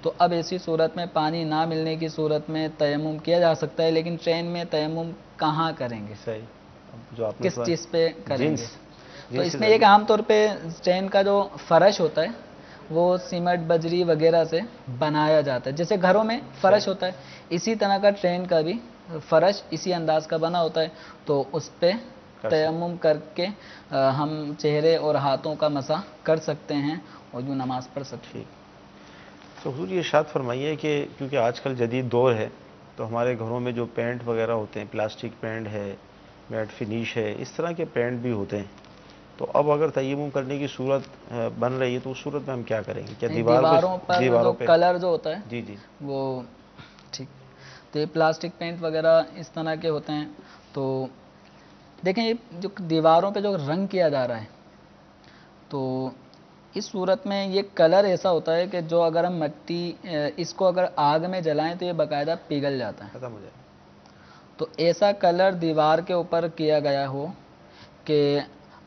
تو اب ایسی صورت میں پانی نہ ملنے کی صورت میں تیمم کیا جا سکتا ہے. لیکن ٹرین میں تیمم کہاں کریں گے، کس چیز پہ کریں گے؟ تو اس میں ایک عام طور پہ ٹرین کا جو فرش ہوتا ہے وہ سیمنٹ بجری وغیرہ سے بنایا جاتا ہے، جیسے گھروں میں فرش ہوتا ہے اسی طرح کا ٹرین کا بھی فرش اسی انداز کا بنا ہوتا ہے، تو اس پہ تیمم کر کے ہم چہرے اور ہاتھوں کا مسح کر سکتے ہیں اور یوں نماز پڑھ سکتے ہیں۔ تو حضور یہ ارشاد فرمائیے کہ کیونکہ آج کل جدید دور ہے تو ہمارے گھروں میں جو پینٹ وغیرہ ہوتے ہیں، پلاسٹک پینٹ ہے، میٹ فنیش ہے، اس طرح کے پینٹ بھی ہوتے ہیں، تو اب اگر تیمم کرنے کی صورت بن رہی ہے تو اس صورت میں ہم کیا کریں گے؟ کیا دیواروں پر کلر جو ہوتا ہے جی جی وہ ٹھیک، تو یہ پلاسٹک پینٹ وغیرہ اس طرح کے ہوتے ہیں، تو دیکھیں یہ جو دیواروں پہ جو رنگ کیا جا رہا ہے تو اس صورت میں یہ کلر ایسا ہوتا ہے کہ جو اگر ہم مٹی اس کو اگر آگ میں جلائیں تو یہ باقاعدہ پگھل جاتا ہے، ختم ہو جائے۔ تو ایسا کلر دیوار کے اوپر کیا گیا ہو کہ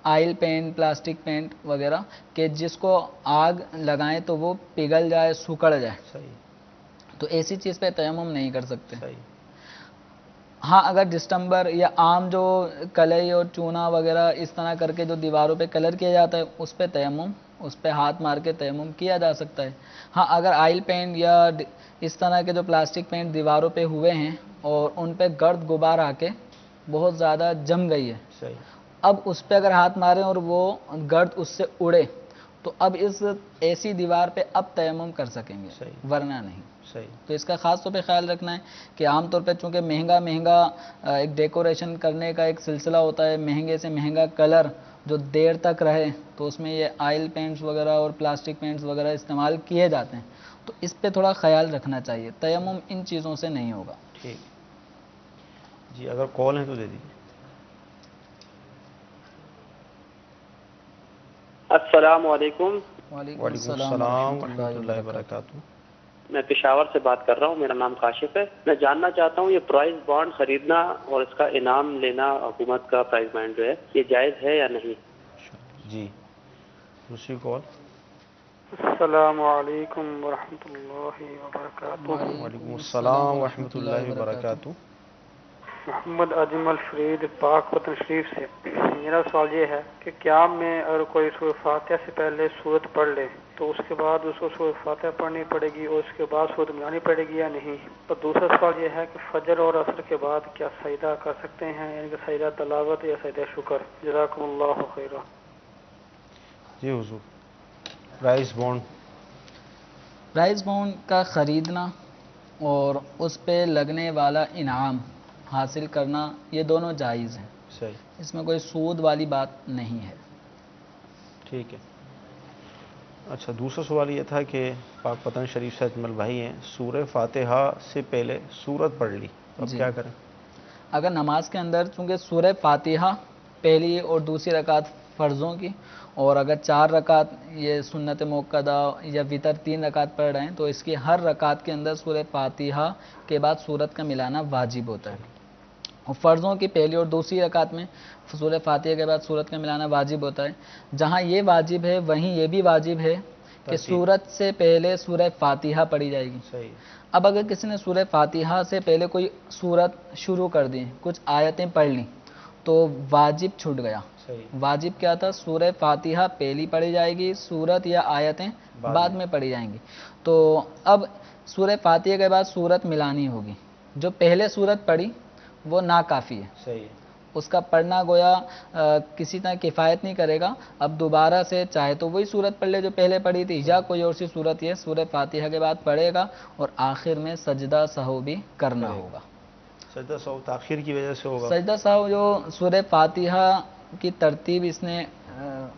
آئل پینٹ، پلاسٹک پینٹ وغیرہ کہ جس کو آگ لگائیں تو وہ پگھل جائے، سکڑ جائے، صحیح، تو ایسی چیز پہ تیمم نہیں کر سکتے۔ صحیح، ہاں اگر ڈسٹمبر یا عام جو کلئی اور چونا وغیرہ اس طرح کر کے جو دیواروں پہ کلر کیا جاتا ہے اس پہ تیمم، اس پہ ہاتھ مار کے تیمم کیا جا سکتا ہے۔ ہاں اگر آئل پینٹ یا اس طرح کے جو پلاسٹک پینٹ دیواروں پہ ہوئے ہیں اور ان پہ گرد غبار آ کے بہت زیادہ جم گئی ہے، صحیح، اب اس پہ اگر ہاتھ ماریں اور وہ گرد اس سے اڑے تو اب اس ایسی دیوار پہ اب تیمم کر سکیں گے، صحیح، ورنہ نہیں۔ صحیح، تو اس کا خاص طور پہ خیال رکھنا ہے کہ عام طور پہ چونکہ مہنگا ایک ڈیکوریشن کرنے کا ایک سلسلہ ہوتا ہے، مہنگے سے مہنگا کلر جو دیر تک رہے، تو اس میں یہ آئل پینٹس وغیرہ اور پلاسٹک پینٹس وغیرہ استعمال کیے جاتے ہیں، تو اس پہ تھوڑا خیال رکھنا چاہیے، تیمم ان چیزوں سے نہیں ہوگا۔ ٹھیک جی، اگر کال ہے تو دے دیجیے۔ السلام علیکم۔ وعلیکم وعلیکم السلام السلام ورحمۃ ورحمۃ اللہ اللہ وبرکاتہ۔ وبرکاتہ۔ میں پشاور سے بات کر رہا ہوں، میرا نام کاشف ہے۔ میں جاننا چاہتا ہوں یہ پرائز بانڈ خریدنا اور اس کا انعام لینا، حکومت کا پرائز بانڈ جو ہے، یہ جائز ہے یا نہیں؟ جی، دوسری کال۔ السلام علیکم ورحمۃ اللہ وبرکاتہ۔ وعلیکم السلام ورحمۃ اللہ وبرکاتہ۔ محمد اجمل فرید پاک وطن شریف سے۔ میرا سوال یہ ہے کہ کیا میں اگر کوئی سورہ فاتحہ سے پہلے سورت پڑھ لے تو اس کے بعد اس کو سورہ فاتحہ پڑھنی پڑے گی اور اس کے بعد سورت ملانی پڑے گی یا نہیں؟ اور دوسرا سوال یہ ہے کہ فجر اور عصر کے بعد کیا سجدہ کر سکتے ہیں، یعنی کہ سجدہ تلاوت یا سجدہ شکر؟ جزاکم اللہ خیرا۔ جی حضور، پرائز بانڈ۔ پرائز بانڈ کا خریدنا اور اس پہ لگنے والا انعام حاصل کرنا یہ دونوں جائز ہیں، صحیح، اس میں کوئی سود والی بات نہیں ہے۔ ٹھیک ہے۔ اچھا، دوسرا سوال یہ تھا کہ پاک وطن شریف سے اجمل بھائی ہیں، سورہ فاتحہ سے پہلے سورت پڑھ لی، اب جی، کیا کریں؟ اگر نماز کے اندر چونکہ سورہ فاتحہ پہلی اور دوسری رکعت فرضوں کی، اور اگر 4 رکعت یہ سنت موقدہ یا وتر 3 رکعت پڑھ رہے ہیں تو اس کی ہر رکعت کے اندر سورہ فاتحہ کے بعد سورت کا ملانا واجب ہوتا ہے، اور فرضوں کی پہلی اور دوسری رکعت میں سورہ فاتحہ کے بعد سورت کا ملانا واجب ہوتا ہے۔ جہاں یہ واجب ہے وہیں یہ بھی واجب ہے کہ سورت سے پہلے سورہ فاتحہ پڑھی جائے گی۔ صحیح، اب اگر کسی نے سورہ فاتحہ سے پہلے کوئی سورت شروع کر دی، کچھ آیتیں پڑھ لیں تو واجب چھوٹ گیا۔ صحیح، واجب کیا تھا؟ سورہ فاتحہ پہلی پڑھی جائے گی، سورت یا آیتیں بعد میں پڑھی جائیں گی۔ تو اب سورہ فاتحہ کے بعد سورت ملانی ہوگی، جو پہلے سورت پڑھی وہ ناکافی ہے، صحیح، اس کا پڑھنا گویا کسی طرح کفایت نہیں کرے گا۔ اب دوبارہ سے چاہے تو وہی سورت پڑھ لے جو پہلے پڑھی تھی، یا کوئی اور سی سورت یہ سورہ فاتحہ کے بعد پڑھے گا اور آخر میں سجدہ سہو بھی کرنا ہوگا۔ سجدہ سہو تاخیر کی وجہ سے ہوگا۔ سجدہ سہو جو سورہ فاتحہ کی ترتیب اس نے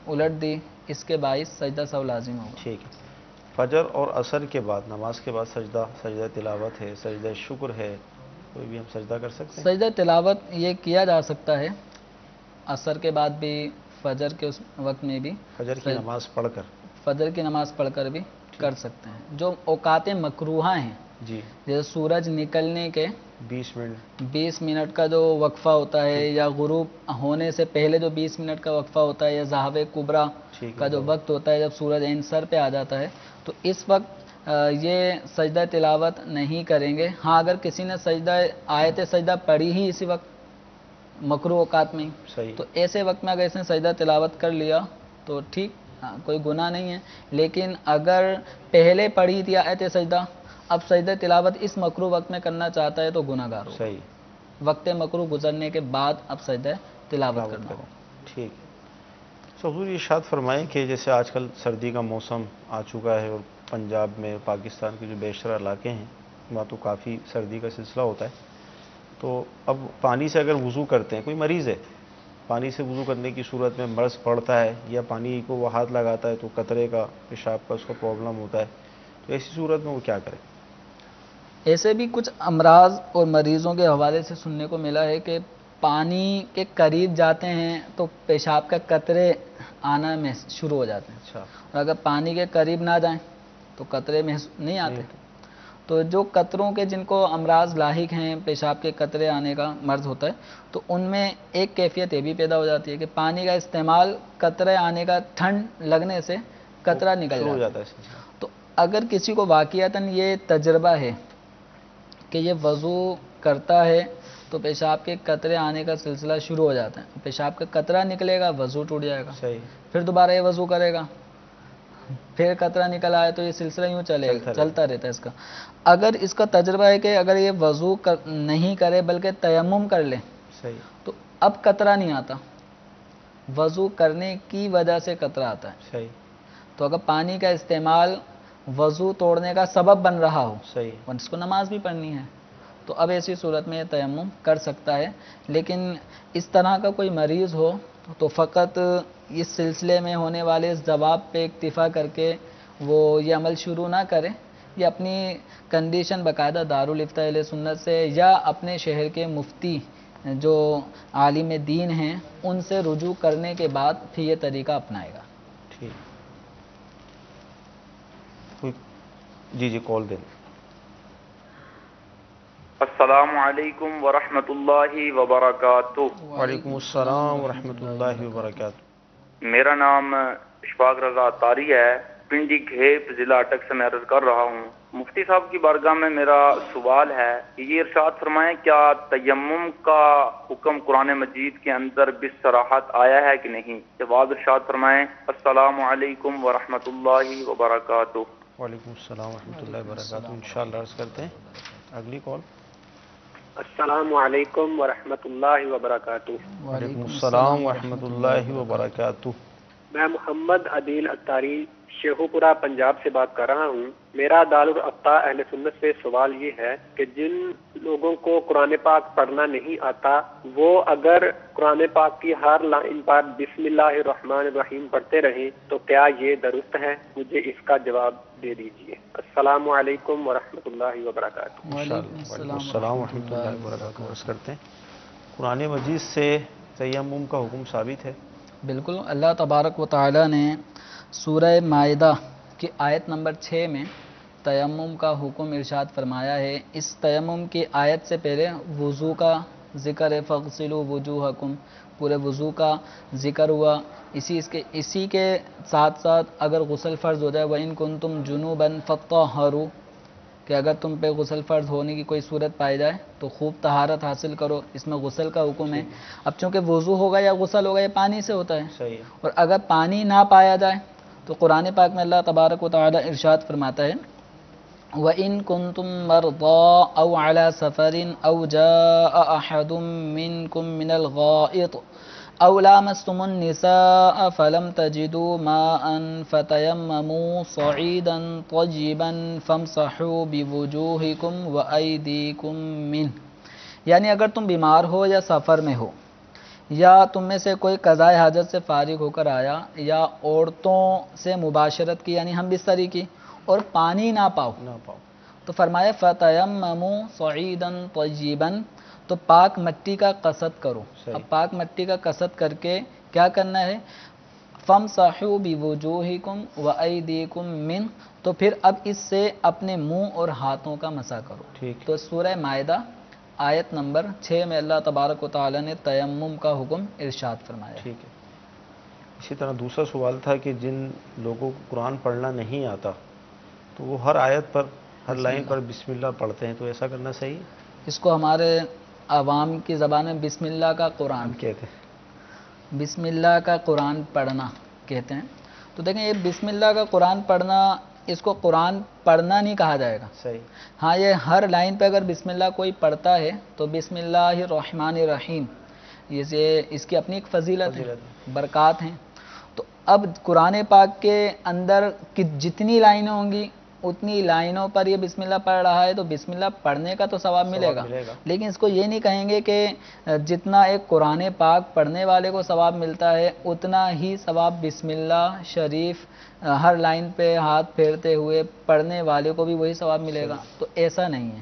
الٹ دی، اس کے باعث سجدہ سہو لازم ہوگا۔ ٹھیک ہے۔ فجر اور عصر کے بعد، نماز کے بعد سجدہ تلاوت ہے، سجدہ شکر ہے، کوئی بھی ہم سجدہ کر سکتے ہیں؟ سجدہ تلاوت یہ کیا جا سکتا ہے عصر کے بعد بھی، فجر کے اس وقت میں بھی، فجر کی نماز پڑھ کر، فجر کی نماز پڑھ کر بھی کر سکتے ہیں۔ جو اوقات مکروہہ ہیں، جی، جیسے سورج نکلنے کے 20 منٹ کا جو وقفہ ہوتا ہے، یا غروب ہونے سے پہلے جو 20 منٹ کا وقفہ ہوتا ہے، یا ذہاب کبریٰ کا جو وقت ہوتا ہے جب سورج عین سر پہ آ جاتا ہے، تو اس وقت یہ سجدہ تلاوت نہیں کریں گے۔ ہاں اگر کسی نے آیت سجدہ پڑھی ہی اسی وقت مکروہ اوقات میں، صحیح، تو ایسے وقت میں اگر اس نے سجدہ تلاوت کر لیا تو ٹھیک، کوئی گناہ نہیں ہے۔ لیکن اگر پہلے پڑھی تھی آیت سجدہ، اب سجدہ تلاوت اس مکروہ وقت میں کرنا چاہتا ہے تو گناہ گار ہوگا۔ صحیح، وقت مکروہ گزرنے کے بعد اب سجدہ تلاوت کرنا ہوگا. ٹھیک ہے. حضور ارشاد فرمائیں کہ جیسے آج کل سردی کا موسم آ چکا ہے اور پنجاب میں پاکستان کے جو بیشتر علاقے ہیں وہاں تو کافی سردی کا سلسلہ ہوتا ہے، تو اب پانی سے اگر وضو کرتے ہیں، کوئی مریض ہے پانی سے وضو کرنے کی صورت میں مرض پڑتا ہے یا پانی کو وہ ہاتھ لگاتا ہے تو قطرے کا پیشاب کا اس کو پرابلم ہوتا ہے، تو ایسی صورت میں وہ کیا کرے؟ ایسے بھی کچھ امراض اور مریضوں کے حوالے سے سننے کو ملا ہے کہ پانی کے قریب جاتے ہیں تو پیشاب کا قطرے آنا میں شروع ہو جاتے ہیں، اچھا. اور اگر پانی کے قریب نہ جائیں تو قطرے میں نہیں آتے. تو جو قطروں کے جن کو امراض لاحق ہیں، پیشاب کے قطرے آنے کا مرض ہوتا ہے، تو ان میں ایک کیفیت یہ بھی پیدا ہو جاتی ہے کہ پانی کا استعمال قطرے آنے کا ٹھنڈ لگنے سے قطرہ نکل جاتا ہے. تو اگر کسی کو واقعتاً یہ تجربہ ہے کہ یہ وضو کرتا ہے تو پیشاب کے قطرے آنے کا سلسلہ شروع ہو جاتا ہے، پیشاب کا قطرہ نکلے گا وضو ٹوٹ جائے گا، صحیح. پھر دوبارہ یہ وضو کرے گا، پھر قطرہ نکل آئے تو یہ سلسلہ یوں چلتا رہتا ہے اس کا. اگر اس کا تجربہ ہے کہ اگر یہ وضو نہیں کرے بلکہ تیمم کر لے صحیح. تو اب قطرہ نہیں آتا، وضو کرنے کی وجہ سے قطرہ آتا ہے. صحیح. تو اگر پانی کا استعمال وضو توڑنے کا سبب بن رہا ہو، صحیح. اور اس کو نماز بھی پڑھنی ہے، تو اب ایسی صورت میں یہ تیمم کر سکتا ہے. لیکن اس طرح کا کوئی مریض ہو تو فقط اس سلسلے میں ہونے والے اس جواب پہ اکتفا کر کے وہ یہ عمل شروع نہ کرے، یہ اپنی کنڈیشن باقاعدہ دارالافتاء اہل سنت سے یا اپنے شہر کے مفتی جو عالم دین ہیں ان سے رجوع کرنے کے بعد پھر یہ طریقہ اپنائے گا. ٹھیک. جی کال دیں. السلام علیکم ورحمۃ اللہ وبرکاتہ. وعلیکم السلام ورحمۃ اللہ وبرکاتہ. میرا نام اشفاق رضا تاری ہے، پنڈی گھیپ ضلع اٹک سے میں عرض کر رہا ہوں. مفتی صاحب کی بارگاہ میں میرا سوال ہے کہ یہ ارشاد فرمائیں کیا تیمم کا حکم قرآن مجید کے اندر بصراحت آیا ہے کہ نہیں؟ جواب ارشاد فرمائیں. السلام علیکم ورحمۃ اللہ وبرکاتہ. وعلیکم السلام ورحمۃ اللہ وبرکاتہ. انشاءاللہ عرض کرتے ہیں. اگلی کال. السلام علیکم ورحمۃ اللہ وبرکاتہ. وعلیکم السلام ورحمۃ اللہ وبرکاتہ. میں محمد عدیل اتاری شیخو پورہ پنجاب سے بات کر رہا ہوں. میرا دارالافتاء اہل سنت سے سوال یہ ہے کہ جن لوگوں کو قرآن پاک پڑھنا نہیں آتا وہ اگر قرآن پاک کی ہر لائن پر بسم اللہ الرحمن الرحیم پڑھتے رہیں تو کیا یہ درست ہے؟ مجھے اس کا جواب دے دیجیے. السلام علیکم ورحمۃ اللہ وبرکاتہ. وعلیکم السلام ورحمۃ اللہ وبرکاتہ. عرض کرتے ہیں قرآن مجید سے تیمم کا حکم ثابت ہے؟ بالکل. اللہ تبارک و تعالی نے سورہ مائدہ کی آیت نمبر 6 میں تیمم کا حکم ارشاد فرمایا ہے. اس تیمم کی آیت سے پہلے وضو کا ذکر ہے، فاغسلوا وجوہکم، پورے وضو کا ذکر ہوا. اسی کے ساتھ ساتھ اگر غسل فرض ہو جائے وَإِن كُنتُمْ جُنُوبًا فَطَّهَّرُوا، کہ اگر تم پہ غسل فرض ہونے کی کوئی صورت پائی جائے تو خوب طہارت حاصل کرو. اس میں غسل کا حکم ہے. اب چونکہ وضو ہوگا یا غسل ہوگا یہ پانی سے ہوتا ہے. صحیح. اور اگر پانی نہ پایا جائے تو قرآن پاک میں اللہ تبارک و تعالی ارشاد فرماتا ہے وَإِن كُنتُم مَّرْضَىٰ أَوْ عَلَىٰ سَفَرٍ أَوْ جَاءَ أَحَدٌ مِّنكُم مِّنَ الْغَائِطِ أَوْ لَامَسْتُمُ النِّسَاءَ فَلَمْ تَجِدُوا مَاءً فَتَيَمَّمُوا صَعِيدًا طَيِّبًا فَامْسَحُوا بِوُجُوهِكُمْ وَأَيْدِيكُمْ مِنْهُ. یعنی اگر تم بیمار ہو یا سفر میں ہو یا تم میں سے کوئی قضائے حاجت سے فارغ ہو کر آیا یا عورتوں سے مباشرت کی یعنی ہم بستری کی اور پانی نہ پاؤ تو فرمایا فَتَيَمَّمُوا صَعِيدًا طَيِّبًا، تو پاک مٹی کا قصد کرو. اب پاک مٹی کا قصد کر کے کیا کرنا ہے؟ فَامْسَحُوا بِوُجُوهِكُمْ وَأَيْدِيكُمْ مِنْهُ، تو پھر اب اس سے اپنے منہ اور ہاتھوں کا مسح کرو. تو سورہ مائدہ آیت نمبر 6 میں اللہ تبارک و تعالی نے تیمم کا حکم ارشاد فرمایا. ٹھیک ہے. اسی طرح دوسرا سوال تھا کہ جن لوگوں کو قرآن پڑھنا نہیں آتا تو وہ ہر آیت پر ہر لائن پر بسم اللہ پڑھتے ہیں، تو ایسا کرنا صحیح ہے؟ اس کو ہمارے عوام کی زبان میں بسم اللہ کا قرآن کہتے ہیں. بسم اللہ کا قرآن پڑھنا کہتے ہیں. تو دیکھیں یہ بسم اللہ کا قرآن پڑھنا، اس کو قرآن پڑھنا نہیں کہا جائے گا. صحیح. ہاں یہ ہر لائن پہ اگر بسم اللہ کوئی پڑھتا ہے تو بسم اللہ الرحمن الرحیم اس کی اپنی ایک فضیلت ہے، برکات ہیں۔ تو اب قرآن پاک کے اندر جتنی لائنیں ہوں گی اتنی لائنوں پر یہ بسم اللہ پڑھ رہا ہے تو بسم اللہ پڑھنے کا تو ثواب ملے گا، لیکن اس کو یہ نہیں کہیں گے کہ جتنا ایک قرآن پاک پڑھنے والے کو ثواب ملتا ہے اتنا ہی ثواب بسم اللہ شریف ہر لائن پہ ہاتھ پھیرتے ہوئے پڑھنے والے کو بھی وہی ثواب ملے گا، تو ایسا نہیں ہے۔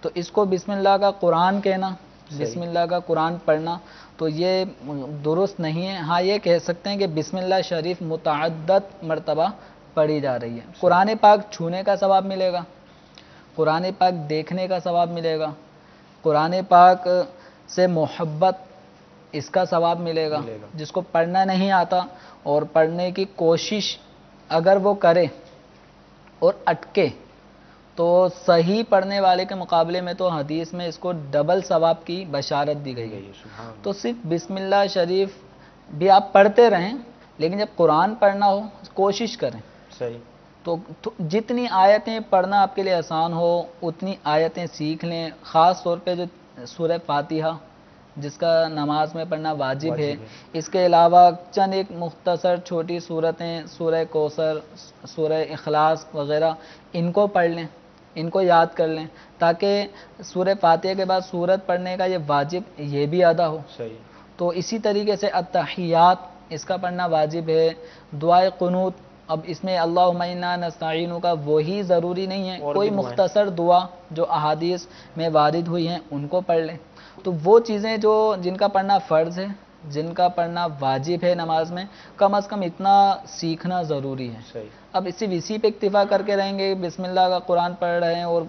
تو اس کو بسم اللہ کا قرآن کہنا، بسم اللہ کا قرآن پڑھنا تو یہ درست نہیں ہے۔ ہاں یہ کہہ سکتے ہیں کہ بسم اللہ شریف متعدد مرتبہ پڑھی جا رہی ہے۔ قرآن پاک چھونے کا ثواب ملے گا، قرآن پاک دیکھنے کا ثواب ملے گا، قرآن پاک سے محبت اس کا ثواب ملے گا۔ جس کو پڑھنا نہیں آتا اور پڑھنے کی کوشش اگر وہ کرے اور اٹکے تو صحیح پڑھنے والے کے مقابلے میں تو حدیث میں اس کو ڈبل ثواب کی بشارت دی گئی ہے۔ تو صرف بسم اللہ شریف بھی آپ پڑھتے رہیں، لیکن جب قرآن پڑھنا ہو کوشش کریں تو جتنی آیتیں پڑھنا آپ کے لیے آسان ہو اتنی آیتیں سیکھ لیں۔ خاص طور پہ جو سورہ فاتحہ جس کا نماز میں پڑھنا واجب ہے، اس کے علاوہ چند ایک مختصر چھوٹی صورتیں سورہ کوثر، سورہ اخلاص وغیرہ ان کو پڑھ لیں، ان کو یاد کر لیں تاکہ سورہ فاتحہ کے بعد سورت پڑھنے کا یہ واجب یہ بھی ادا ہو۔ تو اسی طریقے سے التحیات اس کا پڑھنا واجب ہے۔ دعائے قنوت، اب اس میں اللہم انا نستعین کا وہی ضروری نہیں ہے، کوئی مختصر دعا جو احادیث میں وارد ہوئی ہیں ان کو پڑھ لیں۔ تو وہ چیزیں جو جن کا پڑھنا فرض ہے، جن کا پڑھنا واجب ہے نماز میں، کم از کم اتنا سیکھنا ضروری ہے۔ اب اسی پہ اکتفا کر کے رہیں گے، بسم اللہ کا قرآن پڑھ رہے ہیں اور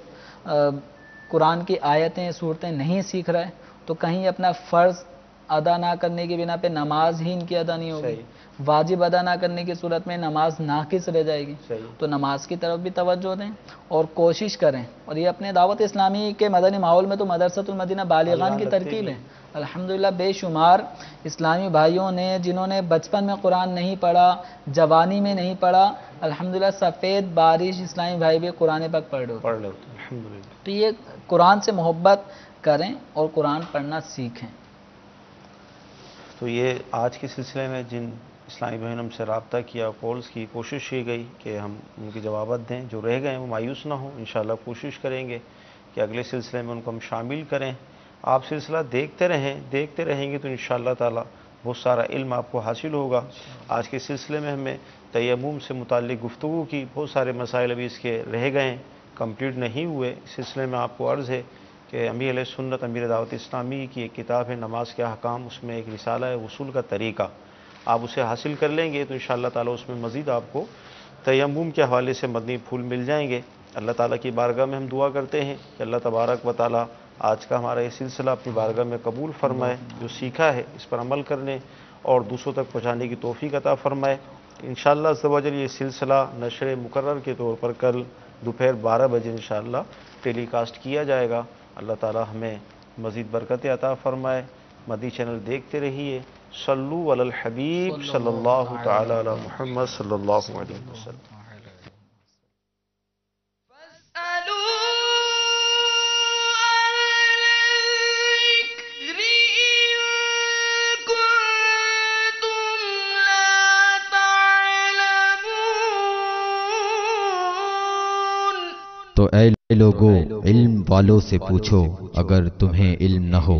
قرآن کی آیتیں صورتیں نہیں سیکھ رہے تو کہیں اپنا فرض ادا نہ کرنے کی بنا پہ نماز ہی ان کی ادا نہیں ہوگی، واجب ادا نہ کرنے کی صورت میں نماز ناقص رہ جائے گی۔ تو نماز کی طرف بھی توجہ دیں اور کوشش کریں۔ اور یہ اپنے دعوت اسلامی کے مدنی ماحول میں تو مدرسۃ المدینہ بالغان کی ترکیب ہے۔ الحمدللہ بے شمار اسلامی بھائیوں نے جنہوں نے بچپن میں قرآن نہیں پڑھا، جوانی میں نہیں پڑھا، الحمدللہ سفید بارش اسلامی بھائی بھی قرآن پاک پڑھ رہے ہوتے ہیں۔ تو یہ قرآن سے محبت کریں اور قرآن پڑھنا سیکھیں۔ تو یہ آج کے سلسلے میں جن اسلامی بہنوں سے رابطہ کیا، کالز کی، کوشش کی گئی کہ ہم ان کی جوابات دیں، جو رہ گئے وہ مایوس نہ ہوں، انشاءاللہ کوشش کریں گے کہ اگلے سلسلے میں ان کو ہم شامل کریں۔ آپ سلسلہ دیکھتے رہیں گے تو انشاءاللہ تعالی بہت سارا علم آپ کو حاصل ہوگا۔ آج کے سلسلے میں ہمیں تیمم سے متعلق گفتگو کی، بہت سارے مسائل ابھی اس کے رہ گئے ہیں، کمپلیٹ نہیں ہوئے۔ اس سلسلے میں آپ کو عرض ہے کہ امیر علیہ سنت، امیر دعوت اسلامی کی ایک کتاب ہے نماز کے احکام، اس میں ایک رسالہ ہے وصول کا طریقہ، آپ اسے حاصل کر لیں گے تو انشاءاللہ تعالی اس میں مزید آپ کو تیمم کے حوالے سے مدنی پھول مل جائیں گے۔ اللہ تعالیٰ کی بارگاہ میں ہم دعا کرتے ہیں کہ اللہ تبارک و تعالیٰ آج کا ہمارا یہ سلسلہ اپنی بارگاہ میں قبول فرمائے، جو سیکھا ہے اس پر عمل کرنے اور دوسروں تک پہنچانے کی توفیق عطا فرمائے۔ انشاءاللہ عز و جل یہ سلسلہ نشر مقرر کے طور پر کل دوپہر 12 بجے انشاءاللہ ٹیلی کاسٹ کیا جائے گا۔ اللہ تعالیٰ ہمیں مزید برکت عطا فرمائے۔ مدنی چینل دیکھتے رہیے۔ صلو علی الحبیب صلی اللہ تعالی علی محمد صلی اللہ علیہ وسلم۔ تو اے لوگو علم والوں سے پوچھو اگر تمہیں علم نہ ہو۔